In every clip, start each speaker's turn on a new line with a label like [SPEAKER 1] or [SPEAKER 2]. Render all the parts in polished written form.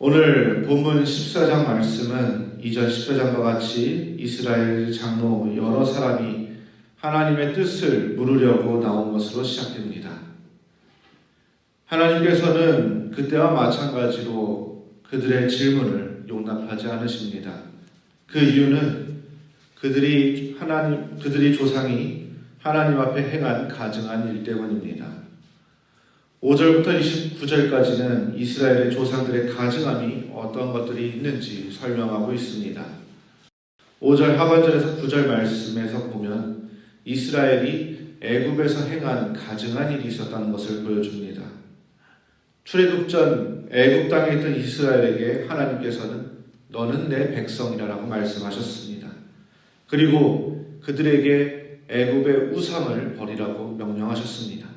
[SPEAKER 1] 오늘 본문 14장 말씀은 이전 14장과 같이 이스라엘 장로 여러 사람이 하나님의 뜻을 물으려고 나온 것으로 시작됩니다. 하나님께서는 그때와 마찬가지로 그들의 질문을 용납하지 않으십니다. 그 이유는 그들이 조상이 하나님 앞에 행한 가증한 일 때문입니다. 5절부터 29절까지는 이스라엘의 조상들의 가증함이 어떤 것들이 있는지 설명하고 있습니다. 5절 하반절에서 9절 말씀에서 보면 이스라엘이 애굽에서 행한 가증한 일이 있었다는 것을 보여줍니다. 출애굽 전 애굽 땅에 있던 이스라엘에게 하나님께서는 너는 내 백성이라고 말씀하셨습니다. 그리고 그들에게 애굽의 우상을 버리라고 명령하셨습니다.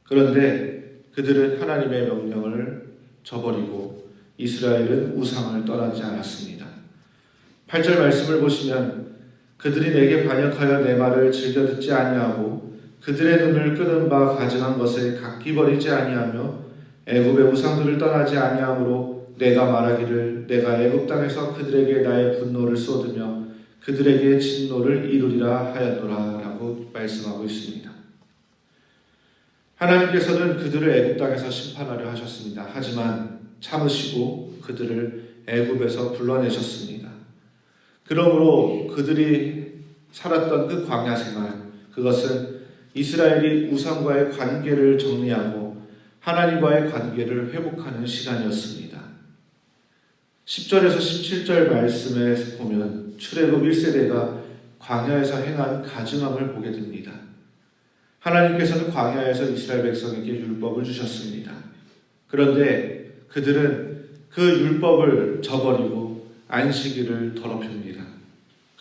[SPEAKER 1] 그런데 그들은 하나님의 명령을 저버리고 이스라엘은 우상을 떠나지 않았습니다. 8절 말씀을 보시면 그들이 내게 반역하여 내 말을 즐겨 듣지 아니하고 그들의 눈을 끄는 바 가증한 것을 각기 버리지 아니하며 애굽의 우상들을 떠나지 아니하므로 내가 말하기를 내가 애굽 땅에서 그들에게 나의 분노를 쏟으며 그들에게 진노를 이루리라 하였노라 라고 말씀하고 있습니다. 하나님께서는 그들을 애굽 땅에서 심판하려 하셨습니다. 하지만 참으시고 그들을 애굽에서 불러내셨습니다. 그러므로 그들이 살았던 그 광야 생활, 그것은 이스라엘이 우상과의 관계를 정리하고 하나님과의 관계를 회복하는 시간이었습니다. 10절에서 17절 말씀에 보면 출애굽 1세대가 광야에서 행한 가증함을 보게 됩니다. 하나님께서는 광야에서 이스라엘 백성에게 율법을 주셨습니다. 그런데 그들은 그 율법을 저버리고 안식일을 더럽힙니다.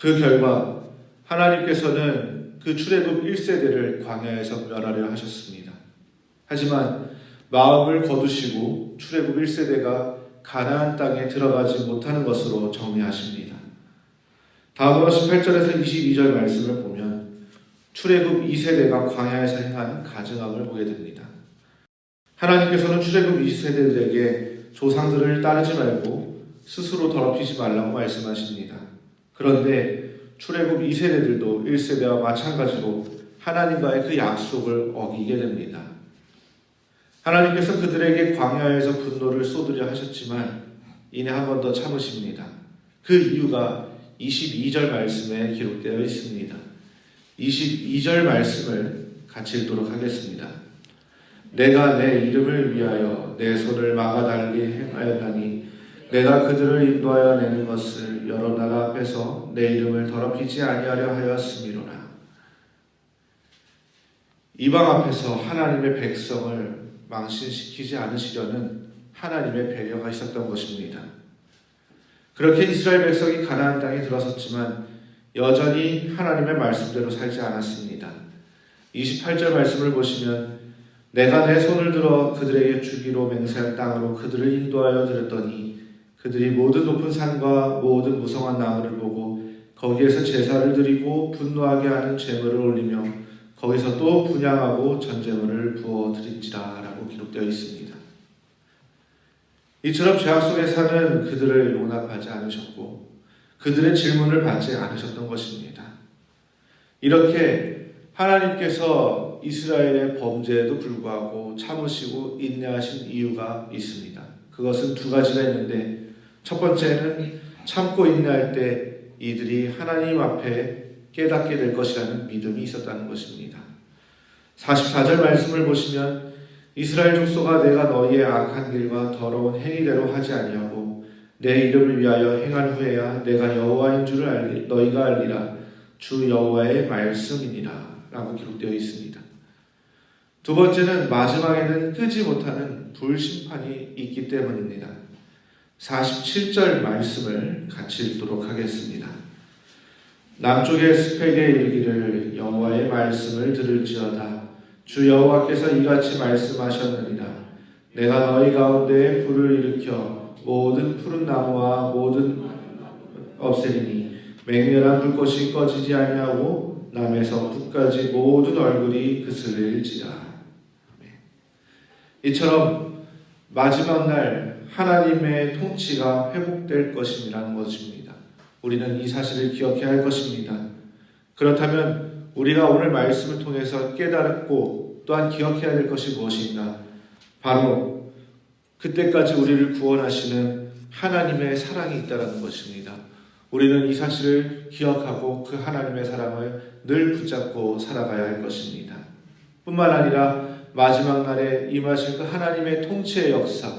[SPEAKER 1] 그 결과 하나님께서는 그 출애굽 1세대를 광야에서 멸하려 하셨습니다. 하지만 마음을 거두시고 출애굽 1세대가 가나안 땅에 들어가지 못하는 것으로 정리하십니다. 다음으로 18절에서 22절 말씀을 보면 출애굽 2세대가 광야에서 행하는 가증함을 보게 됩니다. 하나님께서는 출애굽 2세대들에게 조상들을 따르지 말고 스스로 더럽히지 말라고 말씀하십니다. 그런데 출애굽 2세대들도 1세대와 마찬가지로 하나님과의 그 약속을 어기게 됩니다. 하나님께서 그들에게 광야에서 분노를 쏟으려 하셨지만 이내 한 번 더 참으십니다. 그 이유가 22절 말씀에 기록되어 있습니다. 22절 말씀을 같이 읽도록 하겠습니다. 내가 내 이름을 위하여 내 손을 막아달리 행하였나니 내가 그들을 인도하여 내는 것을 여러 나라 앞에서 내 이름을 더럽히지 아니하려 하였음이로라. 이방 앞에서 하나님의 백성을 망신시키지 않으시려는 하나님의 배려가 있었던 것입니다. 그렇게 이스라엘 백성이 가나안 땅에 들어섰지만 여전히 하나님의 말씀대로 살지 않았습니다. 28절 말씀을 보시면 내가 내 손을 들어 그들에게 주기로 맹세한 땅으로 그들을 인도하여 드렸더니 그들이 모든 높은 산과 모든 무성한 나무를 보고 거기에서 제사를 드리고 분노하게 하는 제물을 올리며 거기서 또 분향하고 전제물을 부어 드린지라 라고 기록되어 있습니다. 이처럼 죄악 속에 사는 그들을 용납하지 않으셨고 그들의 질문을 받지 않으셨던 것입니다. 이렇게 하나님께서 이스라엘의 범죄에도 불구하고 참으시고 인내하신 이유가 있습니다. 그것은 두 가지가 있는데 첫 번째는 참고 인내할 때 이들이 하나님 앞에 깨닫게 될 것이라는 믿음이 있었다는 것입니다. 44절 말씀을 보시면 이스라엘 족속아 내가 너희의 악한 길과 더러운 행위대로 하지 아니하고 내 이름을 위하여 행한 후에야 내가 여호와인 줄을 너희가 알리라. 주 여호와의 말씀이니라 라고 기록되어 있습니다. 두 번째는 마지막에는 끄지 못하는 불심판이 있기 때문입니다. 47절 말씀을 같이 읽도록 하겠습니다. 남쪽의 숲에게 이르기를 여호와의 말씀을 들을지어다. 주 여호와께서 이같이 말씀하셨느니라. 내가 너희 가운데에 불을 일으켜 모든 푸른 나무와 모든 없애리니 맹렬한 불꽃이 꺼지지 아니하고 남에서 북까지 모든 얼굴이 그슬릴지라. 이처럼 마지막 날 하나님의 통치가 회복될 것이라는 것입니다. 우리는 이 사실을 기억해야 할 것입니다. 그렇다면 우리가 오늘 말씀을 통해서 깨달았고 또한 기억해야 될 것이 무엇인가? 바로 그때까지 우리를 구원하시는 하나님의 사랑이 있다는 것입니다. 우리는 이 사실을 기억하고 그 하나님의 사랑을 늘 붙잡고 살아가야 할 것입니다. 뿐만 아니라 마지막 날에 임하실 그 하나님의 통치의 역사,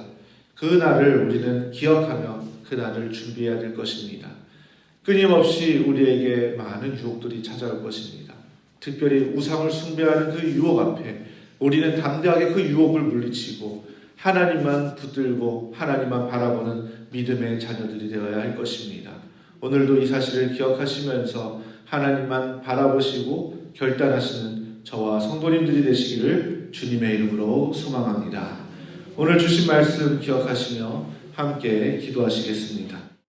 [SPEAKER 1] 그 날을 우리는 기억하며 그 날을 준비해야 될 것입니다. 끊임없이 우리에게 많은 유혹들이 찾아올 것입니다. 특별히 우상을 숭배하는 그 유혹 앞에 우리는 담대하게 그 유혹을 물리치고 하나님만 붙들고 하나님만 바라보는 믿음의 자녀들이 되어야 할 것입니다. 오늘도 이 사실을 기억하시면서 하나님만 바라보시고 결단하시는 저와 성도님들이 되시기를 주님의 이름으로 소망합니다. 오늘 주신 말씀 기억하시며 함께 기도하시겠습니다.